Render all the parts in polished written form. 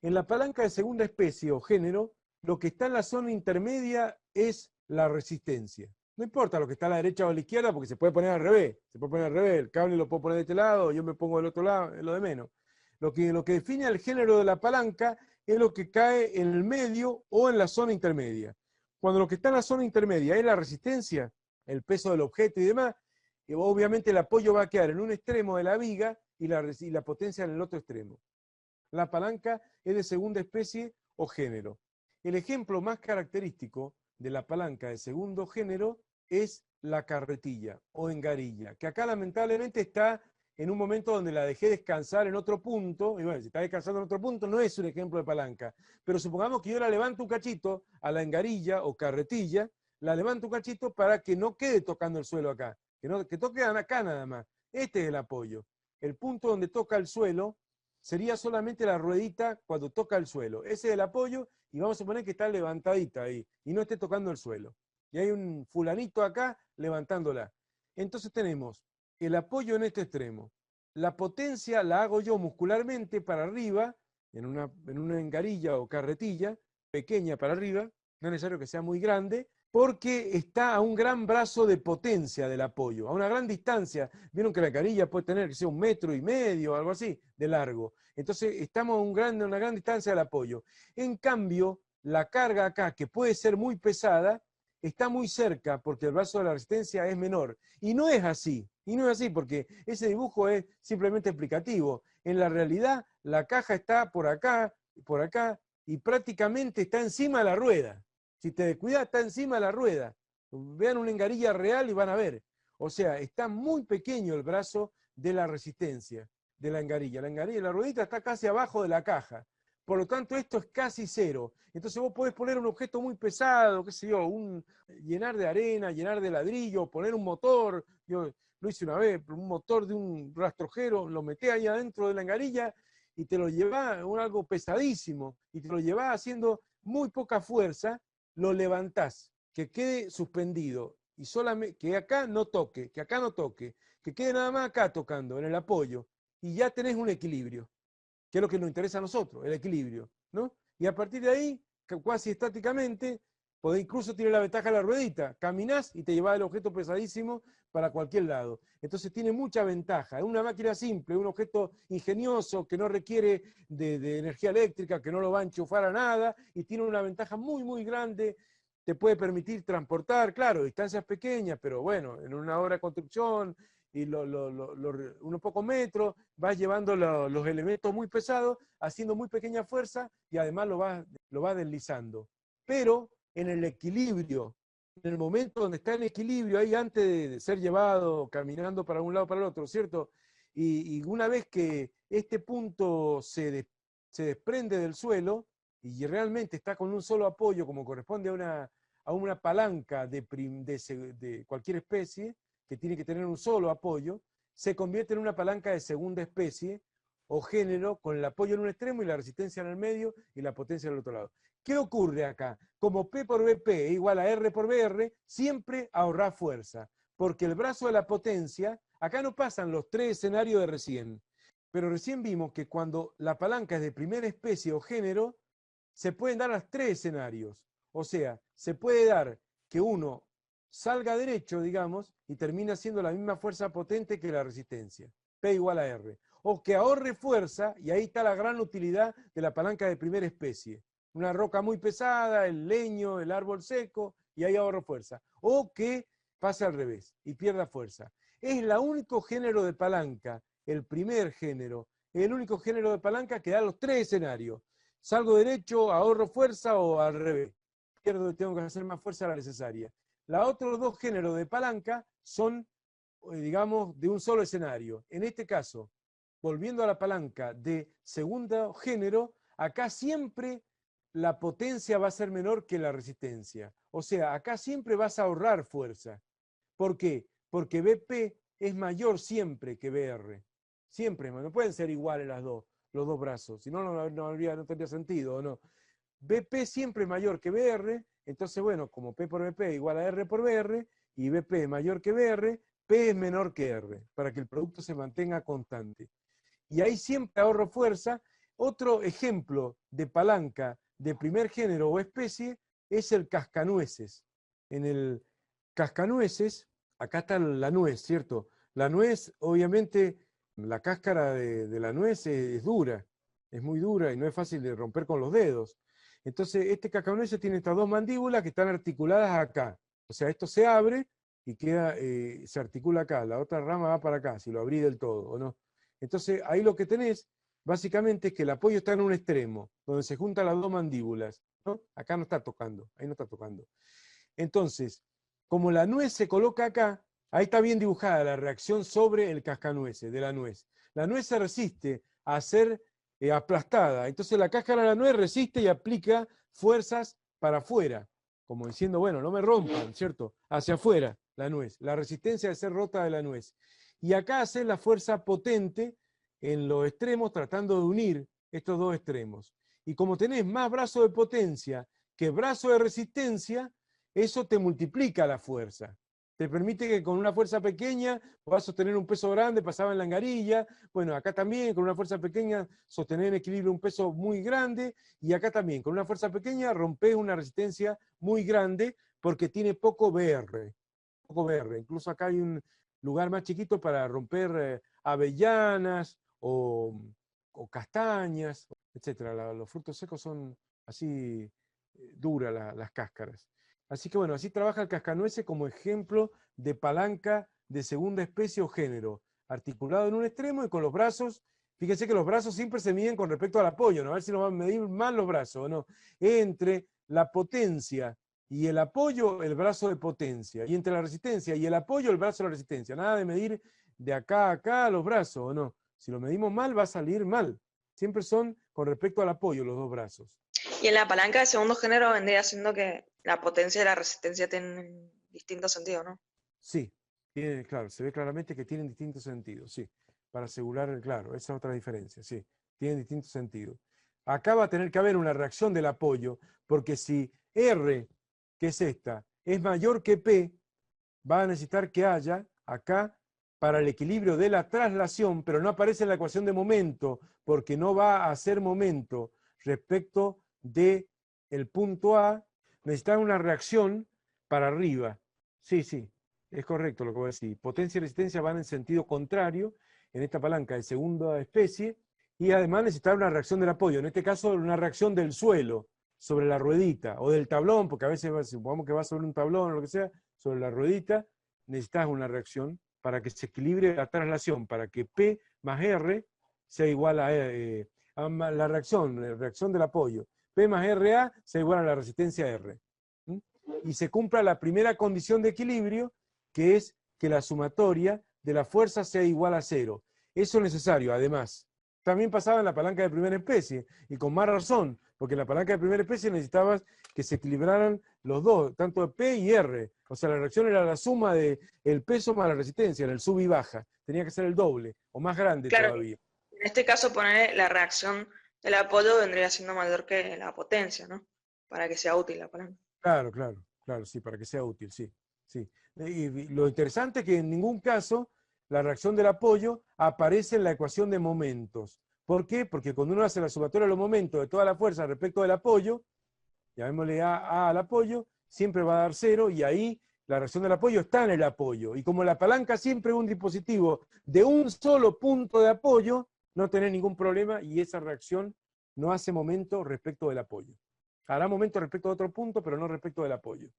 En la palanca de segunda especie o género, lo que está en la zona intermedia es la resistencia. No importa lo que está a la derecha o a la izquierda, porque se puede poner al revés. Se puede poner al revés, el cable lo puedo poner de este lado, yo me pongo del otro lado, es lo de menos. Lo que define el género de la palanca es lo que cae en el medio o en la zona intermedia. Cuando lo que está en la zona intermedia es la resistencia, el peso del objeto y demás, obviamente el apoyo va a quedar en un extremo de la viga y la potencia en el otro extremo. La palanca es de segunda especie o género. El ejemplo más característico de la palanca de segundo género es la carretilla o engarilla, que acá lamentablemente está en un momento donde la dejé descansar en otro punto, y bueno, si está descansando en otro punto no es un ejemplo de palanca, pero supongamos que yo la levanto un cachito a la engarilla o carretilla, la levanto un cachito para que no quede tocando el suelo acá, que toque acá nada más. Este es el apoyo. El punto donde toca el suelo sería solamente la ruedita cuando toca el suelo. Ese es el apoyo y vamos a suponer que está levantadita ahí y no esté tocando el suelo. Y hay un fulanito acá levantándola. Entonces tenemos el apoyo en este extremo. La potencia la hago yo muscularmente para arriba, en una engarilla o carretilla, pequeña para arriba, no es necesario que sea muy grande, porque está a un gran brazo de potencia del apoyo, a una gran distancia. Vieron que la engarilla puede tener que ser 1,5 metros, algo así, de largo. Entonces estamos a una gran distancia del apoyo. En cambio, la carga acá, que puede ser muy pesada, está muy cerca porque el brazo de la resistencia es menor. Y no es así, porque ese dibujo es simplemente explicativo. En la realidad, la caja está por acá, y prácticamente está encima de la rueda. Si te descuidas, está encima de la rueda. Vean una engarilla real y van a ver. O sea, está muy pequeño el brazo de la resistencia de la engarilla. La ruedita está casi abajo de la caja. Por lo tanto, esto es casi cero. Entonces vos podés poner un objeto muy pesado, qué sé yo, llenar de arena, llenar de ladrillo, poner un motor. Yo lo hice una vez, un motor de un rastrojero, lo metés ahí adentro de la engarilla y te lo llevás, algo pesadísimo, y te lo llevás haciendo muy poca fuerza, lo levantás, que quede suspendido, y solamente que acá no toque, que quede nada más acá tocando, en el apoyo, y ya tenés un equilibrio, que es lo que nos interesa a nosotros, el equilibrio, ¿no? Y a partir de ahí, casi estáticamente, podés incluso tiene la ventaja de la ruedita, caminás y te llevás el objeto pesadísimo para cualquier lado. Entonces tiene mucha ventaja. Es una máquina simple, un objeto ingenioso que no requiere de energía eléctrica, que no lo va a enchufar a nada y tiene una ventaja muy, muy grande. Te puede permitir transportar, claro, distancias pequeñas, pero bueno, en una obra de construcción y unos pocos metros, vas llevando los elementos muy pesados, haciendo muy pequeña fuerza y además lo vas deslizando. Pero en el equilibrio, en el momento donde está en equilibrio, ahí antes de ser llevado, caminando para un lado para el otro, ¿cierto? Y una vez que este punto se desprende del suelo y realmente está con un solo apoyo, como corresponde a una palanca de cualquier especie, que tiene que tener un solo apoyo, se convierte en una palanca de segunda especie o género con el apoyo en un extremo y la resistencia en el medio y la potencia en el otro lado. ¿Qué ocurre acá? Como P por BP es igual a R por BR, siempre ahorrá fuerza, porque el brazo de la potencia, acá no pasan los tres escenarios de recién, pero recién vimos que cuando la palanca es de primera especie o género, se pueden dar los tres escenarios. O sea, se puede dar que uno salga derecho, digamos, y termina siendo la misma fuerza potente que la resistencia, P igual a R. O que ahorre fuerza, y ahí está la gran utilidad de la palanca de primera especie. Una roca muy pesada, el leño, el árbol seco, y ahí ahorro fuerza. O que pase al revés y pierda fuerza. Es el único género de palanca, el primer género, el único género de palanca que da los tres escenarios. Salgo derecho, ahorro fuerza o al revés. Pierdo, tengo que hacer más fuerza de la necesaria. Los otros dos géneros de palanca son, digamos, de un solo escenario. En este caso, volviendo a la palanca de segundo género, acá siempre la potencia va a ser menor que la resistencia. O sea, acá siempre vas a ahorrar fuerza. ¿Por qué? Porque BP es mayor siempre que BR. Siempre, no pueden ser iguales los dos brazos, si no, no tendría sentido, ¿o no? BP siempre es mayor que BR, entonces, bueno, como P por BP igual a R por BR, y BP es mayor que BR, P es menor que R, para que el producto se mantenga constante. Y ahí siempre ahorro fuerza, Otro ejemplo de palanca de primer género o especie es el cascanueces. En el cascanueces, acá está la nuez, ¿cierto? La nuez, obviamente, la cáscara de la nuez es dura, es muy dura y no es fácil de romper con los dedos. Entonces, este cascanueces tiene estas dos mandíbulas que están articuladas acá. O sea, esto se abre y queda, se articula acá, la otra rama va para acá, si lo abrí del todo, ¿o no? Entonces, ahí lo que tenés, básicamente, es que el apoyo está en un extremo, donde se juntan las dos mandíbulas, ¿no? Acá no está tocando, ahí no está tocando. Entonces, como la nuez se coloca acá, ahí está bien dibujada la reacción sobre el cascanueces de la nuez. La nuez se resiste a ser aplastada, entonces la cáscara de la nuez resiste y aplica fuerzas para afuera, como diciendo, bueno, no me rompan, ¿cierto? Hacia afuera la nuez, la resistencia de ser rota de la nuez. Y acá hace la fuerza potente en los extremos, tratando de unir estos dos extremos. Y como tenés más brazo de potencia que brazo de resistencia, eso te multiplica la fuerza. Te permite que con una fuerza pequeña puedas sostener un peso grande, pasaba en la angarilla. Bueno, acá también con una fuerza pequeña sostener en equilibrio un peso muy grande. Y acá también con una fuerza pequeña rompes una resistencia muy grande porque tiene poco BR. Poco BR. Incluso acá hay un lugar más chiquito para romper avellanas o castañas, etc. Los frutos secos son así duras las cáscaras. Así que bueno, así trabaja el cascanueces como ejemplo de palanca de segunda especie o género, articulado en un extremo y con los brazos. Fíjense que los brazos siempre se miden con respecto al apoyo, ¿no? A ver si nos van a medir mal los brazos o no. Entre la potencia y el apoyo, el brazo de potencia. Y entre la resistencia y el apoyo, el brazo de la resistencia. Nada de medir de acá a acá los brazos, ¿o no? Si lo medimos mal, va a salir mal. Siempre son con respecto al apoyo los dos brazos. Y en la palanca de segundo género vendría siendo que la potencia y la resistencia tienen distintos sentidos, ¿no? Sí, claro, se ve claramente que tienen distintos sentidos, sí. Para asegurar, claro, esa es otra diferencia, sí. Tienen distintos sentidos. Acá va a tener que haber una reacción del apoyo, porque si R, que es esta, es mayor que P, va a necesitar que haya acá para el equilibrio de la traslación, pero no aparece en la ecuación de momento, porque no va a hacer momento respecto de el punto A, necesita una reacción para arriba. Sí, sí, es correcto lo que voy a decir. Potencia y resistencia van en sentido contrario en esta palanca de segunda especie, y además necesita una reacción del apoyo, en este caso una reacción del suelo sobre la ruedita, o del tablón, porque a veces supongamos que va sobre un tablón o lo que sea, sobre la ruedita, necesitas una reacción para que se equilibre la traslación, para que P más R sea igual a la reacción del apoyo. P más RA sea igual a la resistencia R. ¿Mm? Y se cumpla la primera condición de equilibrio, que es que la sumatoria de la fuerza sea igual a 0. Eso es necesario, además. También pasaba en la palanca de primera especie, y con más razón, porque en la palanca de primera especie necesitabas que se equilibraran los dos, tanto P y R. O sea, la reacción era la suma del peso más la resistencia, en el sub y baja. Tenía que ser el doble, o más grande Claro, todavía. en este caso poner la reacción del apoyo vendría siendo mayor que la potencia, ¿no? Para que sea útil la palanca. Claro, claro, claro, sí, para que sea útil, sí. Sí. Y lo interesante es que en ningún caso la reacción del apoyo aparece en la ecuación de momentos. ¿Por qué? Porque cuando uno hace la sumatoria de los momentos de toda la fuerza respecto del apoyo, llamémosle A al apoyo, siempre va a dar 0 y ahí la reacción del apoyo está en el apoyo. Y como la palanca siempre es un dispositivo de un solo punto de apoyo, no tenés ningún problema y esa reacción no hace momento respecto del apoyo. Hará momento respecto a otro punto, pero no respecto del apoyo.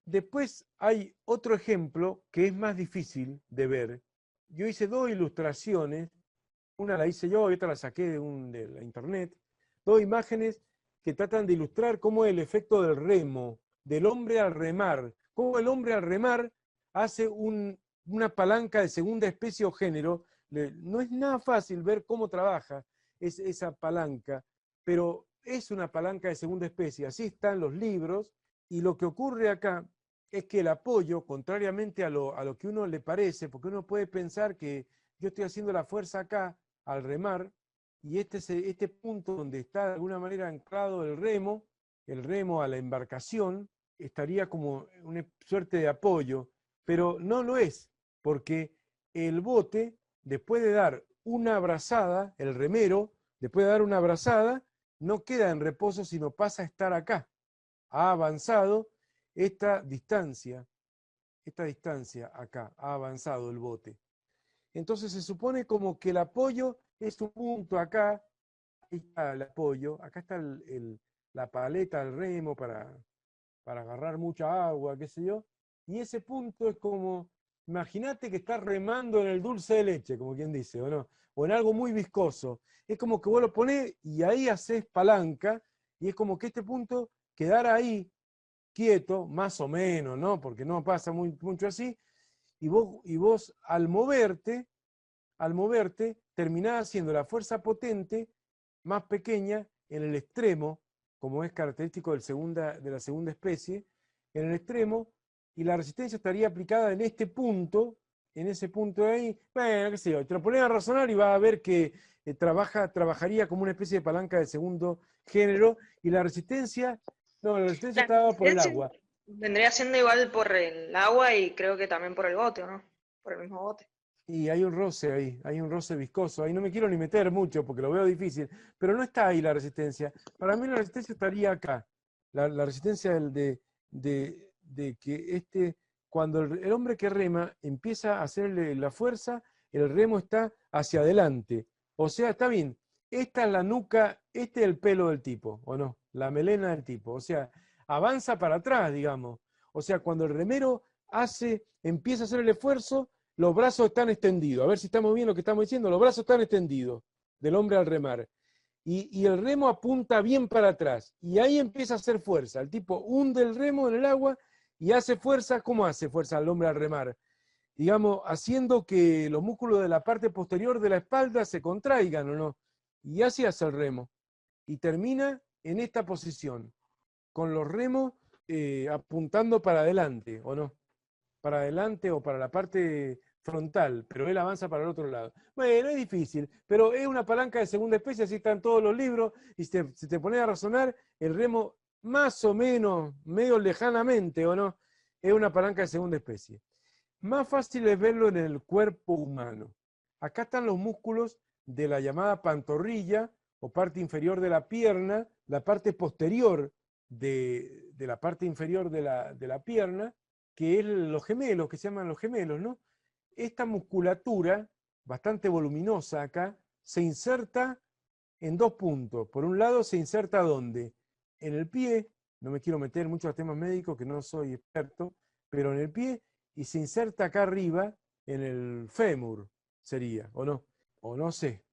Después hay otro ejemplo que es más difícil de ver. Yo hice dos ilustraciones, una la hice yo y otra la saqué de la internet, dos imágenes que tratan de ilustrar cómo es el efecto del remo, del hombre al remar, cómo el hombre al remar hace una palanca de segunda especie o género. No es nada fácil ver cómo trabaja esa palanca, pero es una palanca de segunda especie, así están los libros, y lo que ocurre acá es que el apoyo, contrariamente a lo que uno le parece, porque uno puede pensar que yo estoy haciendo la fuerza acá al remar, y este punto donde está de alguna manera anclado el remo a la embarcación, estaría como una suerte de apoyo, pero no lo es, porque el bote, después de dar una brazada, el remero, después de dar una abrazada, no queda en reposo, sino pasa a estar acá. Ha avanzado esta distancia acá, ha avanzado el bote. Entonces se supone como que el apoyo es un punto acá, ahí está el apoyo, acá está la paleta, el remo para agarrar mucha agua, qué sé yo, y ese punto es como, imagínate que estás remando en el dulce de leche, como quien dice, o no, o en algo muy viscoso. Es como que vos lo ponés y ahí haces palanca, y es como que este punto quedara ahí, quieto, más o menos, ¿no? Porque no pasa mucho así, y vos al moverte, terminás haciendo la fuerza potente más pequeña en el extremo, como es característico de la segunda especie, en el extremo, y la resistencia estaría aplicada en este punto, en ese punto de ahí. Bueno, qué sé yo, te lo pones a razonar y vas a ver que trabajaría como una especie de palanca de segundo género, y la resistencia, no, la resistencia La está dada por el resistencia agua. vendría siendo igual por el agua y creo que también por el bote, ¿o no? Por el mismo bote. Y hay un roce ahí, hay un roce viscoso. Ahí no me quiero ni meter mucho porque lo veo difícil, pero no está ahí la resistencia. Para mí la resistencia estaría acá. La resistencia de que cuando el hombre que rema empieza a hacerle la fuerza, el remo está hacia adelante. O sea, está bien, esta es la nuca, este es el pelo del tipo, ¿o no? La melena del tipo. O sea, avanza para atrás, digamos. O sea, cuando el remero empieza a hacer el esfuerzo, los brazos están extendidos. A ver si estamos bien lo que estamos diciendo. Los brazos están extendidos del hombre al remar. Y el remo apunta bien para atrás. Y ahí empieza a hacer fuerza. El tipo hunde el remo en el agua y hace fuerza. ¿Cómo hace fuerza el hombre al remar? Digamos, haciendo que los músculos de la parte posterior de la espalda se contraigan, ¿o no? Y así hace el remo. Y termina en esta posición, con los remos apuntando para adelante, ¿o no? Para adelante o para la parte frontal, pero él avanza para el otro lado. Bueno, es difícil, pero es una palanca de segunda especie, así están todos los libros, y si te pones a razonar, el remo más o menos, medio lejanamente, ¿o no? Es una palanca de segunda especie. Más fácil es verlo en el cuerpo humano. Acá están los músculos de la llamada pantorrilla o parte inferior de la pierna, la parte posterior de la parte inferior de la pierna, que es los gemelos, que se llaman los gemelos, ¿no? Esta musculatura, bastante voluminosa acá, se inserta en dos puntos. Por un lado, se inserta ¿dónde? En el pie, no me quiero meter mucho a temas médicos, que no soy experto, pero en el pie, y se inserta acá arriba, en el fémur, sería, o no, o no sé.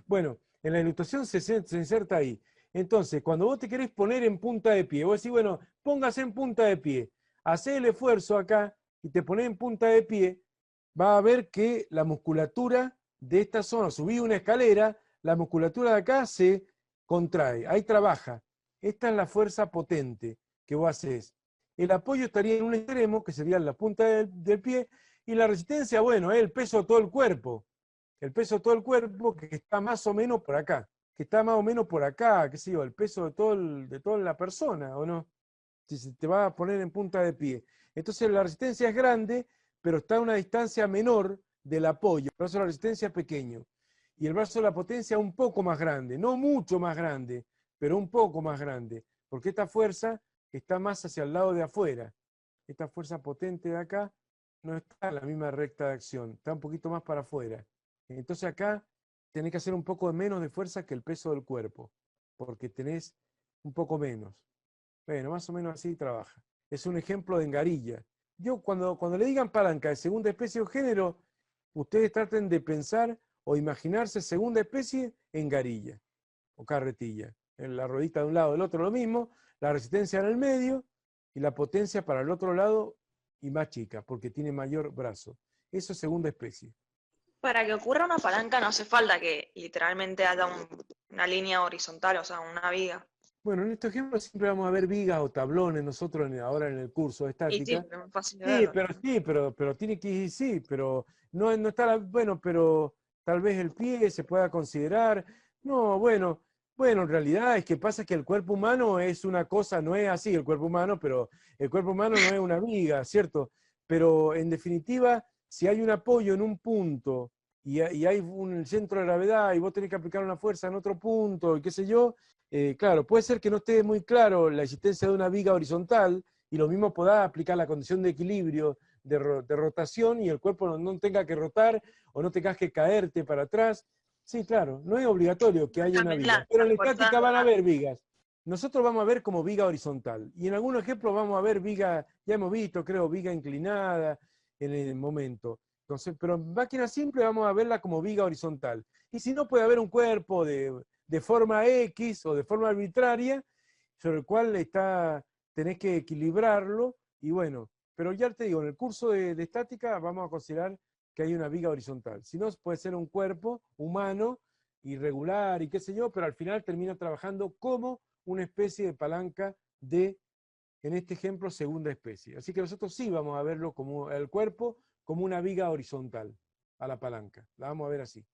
Bueno, en la ilustración se inserta ahí. Entonces, cuando vos te querés poner en punta de pie, vos decís, bueno, póngase en punta de pie, hacé el esfuerzo acá y te ponés en punta de pie, va a ver que la musculatura de esta zona, subí una escalera, la musculatura de acá se contrae, ahí trabaja. Esta es la fuerza potente que vos haces. El apoyo estaría en un extremo, que sería la punta del pie, y la resistencia, bueno, es el peso de todo el cuerpo. El peso de todo el cuerpo que está más o menos por acá, que está más o menos por acá, qué sé yo, el peso de toda la persona, ¿o no? Si se te va a poner en punta de pie. Entonces la resistencia es grande, pero está a una distancia menor del apoyo. El brazo de la resistencia es pequeño. Y el brazo de la potencia un poco más grande, no mucho más grande, pero un poco más grande, porque esta fuerza está más hacia el lado de afuera. Esta fuerza potente de acá no está en la misma recta de acción, está un poquito más para afuera. Entonces acá tenés que hacer un poco menos de fuerza que el peso del cuerpo, porque tenés un poco menos. Bueno, más o menos así trabaja. Es un ejemplo de engarilla. Yo cuando le digan palanca de segunda especie o género, ustedes traten de pensar o imaginarse segunda especie en garilla o carretilla. En la ruedita de un lado, del otro lo mismo, la resistencia en el medio y la potencia para el otro lado y más chica, porque tiene mayor brazo. Eso es segunda especie. Para que ocurra una palanca no hace falta que literalmente haya una línea horizontal, o sea, una viga. Bueno, en estos ejemplos siempre vamos a ver vigas o tablones nosotros ahora en el curso de Y sí, estática. pero es muy fácil de verlo. Sí, pero tiene que ir, sí, pero no está, bueno, pero tal vez el pie se pueda considerar. No, bueno, en realidad es que pasa que el cuerpo humano es una cosa, no es así el cuerpo humano, pero el cuerpo humano no es una viga, ¿cierto? Pero en definitiva, si hay un apoyo en un punto y hay un centro de gravedad y vos tenés que aplicar una fuerza en otro punto y qué sé yo, claro, puede ser que no esté muy claro la existencia de una viga horizontal y lo mismo podás aplicar la condición de equilibrio, de rotación y el cuerpo no tenga que rotar o no tengas que caerte para atrás. Sí, claro, no es obligatorio que haya una viga, pero en la estática van a haber vigas. Nosotros vamos a ver como viga horizontal y en algunos ejemplos vamos a ver viga, ya hemos visto, creo, viga inclinada en el momento. Entonces, pero en máquina simple vamos a verla como viga horizontal. Y si no, puede haber un cuerpo de forma X o de forma arbitraria, sobre el cual tenés que equilibrarlo, y bueno, pero ya te digo, en el curso de estática vamos a considerar que hay una viga horizontal. Si no, puede ser un cuerpo humano, irregular y qué sé yo, pero al final termina trabajando como una especie de palanca de, en este ejemplo, segunda especie. Así que nosotros sí vamos a verlo como el cuerpo, como una viga horizontal a la palanca. La vamos a ver así.